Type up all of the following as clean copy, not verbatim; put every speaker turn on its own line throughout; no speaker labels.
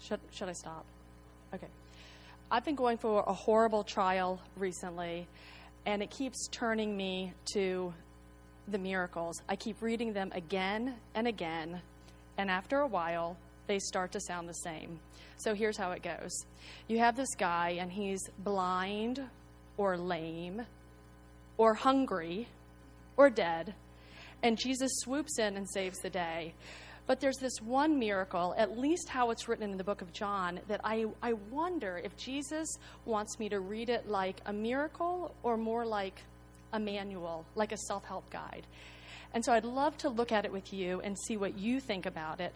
Should I stop? Okay. I've been going for a horrible trial recently, and it keeps turning me to the miracles. I keep reading them again and again, and after a while, they start to sound the same. So here's how it goes. You have this guy, and he's blind or lame or hungry or dead, and Jesus swoops in and saves the day. But there's this one miracle, at least how it's written in the book of John, that I wonder if Jesus wants me to read it like a miracle or more like a manual, like a self-help guide. And so I'd love to look at it with you and see what you think about it.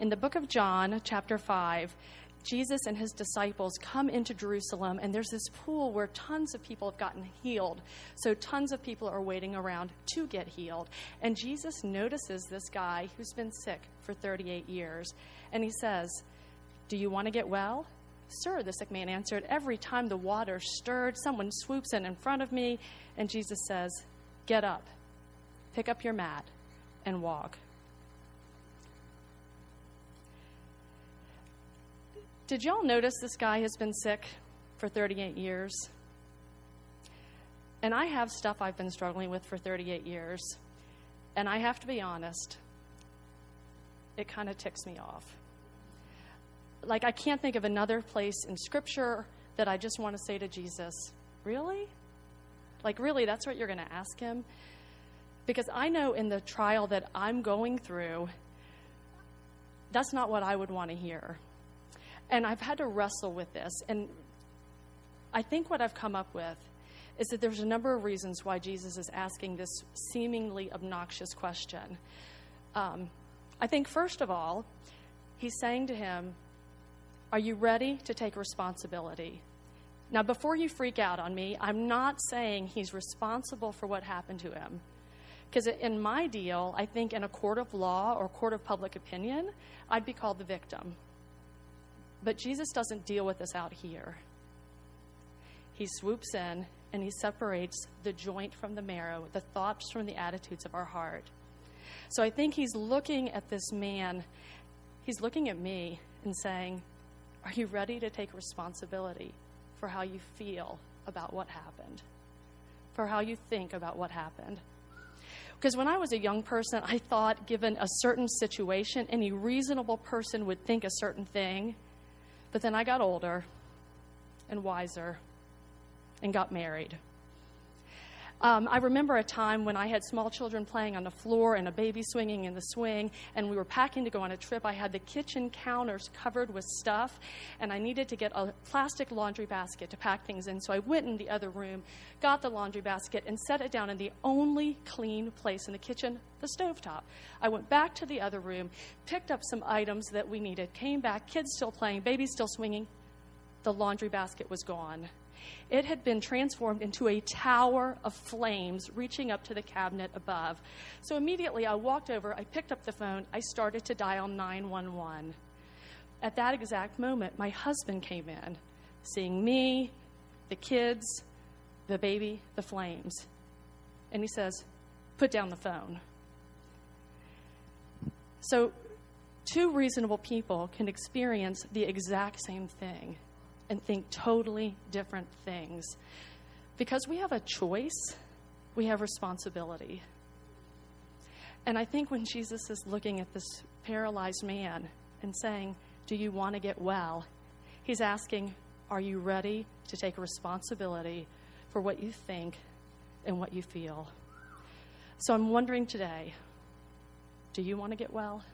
In the book of John, chapter 5, Jesus and his disciples come into Jerusalem, and there's this pool where tons of people have gotten healed. So tons of people are waiting around to get healed. And Jesus notices this guy who's been sick for 38 years. And he says, "Do you want to get well?" "Sir," the sick man answered, "every time the water stirred, someone swoops in front of me." And Jesus says, "Get up, pick up your mat, and walk." Did y'all notice this guy has been sick for 38 years? And I have stuff I've been struggling with for 38 years. And I have to be honest, it kind of ticks me off. Like, I can't think of another place in Scripture that I just want to say to Jesus, "Really? Like, really, that's what you're going to ask him?" Because I know in the trial that I'm going through, that's not what I would want to hear. And I've had to wrestle with this. And I think what I've come up with is that there's a number of reasons why Jesus is asking this seemingly obnoxious question. I think, first of all, he's saying to him, "Are you ready to take responsibility?" Now, before you freak out on me, I'm not saying he's responsible for what happened to him. Because in my deal, I think in a court of law or court of public opinion, I'd be called the victim. But Jesus doesn't deal with this out here. He swoops in and he separates the joint from the marrow, the thoughts from the attitudes of our heart. So I think he's looking at this man, he's looking at me and saying, "Are you ready to take responsibility for how you feel about what happened? For how you think about what happened?" Because when I was a young person, I thought given a certain situation, any reasonable person would think a certain thing. But then I got older and wiser and got married. I remember a time when I had small children playing on the floor and a baby swinging in the swing, and we were packing to go on a trip. I had the kitchen counters covered with stuff, and I needed to get a plastic laundry basket to pack things in. So I went in the other room, got the laundry basket, and set it down in the only clean place in the kitchen, the stovetop. I went back to the other room, picked up some items that we needed, came back, kids still playing, baby still swinging. The laundry basket was gone. It had been transformed into a tower of flames reaching up to the cabinet above. So immediately I walked over, I picked up the phone, I started to dial 911. At that exact moment, my husband came in, seeing me, the kids, the baby, the flames. And he says, "Put down the phone." So two reasonable people can experience the exact same thing and think totally different things. Because we have a choice, we have responsibility. And I think when Jesus is looking at this paralyzed man and saying, "Do you want to get well?" he's asking, "Are you ready to take responsibility for what you think and what you feel?" So I'm wondering today, do you want to get well?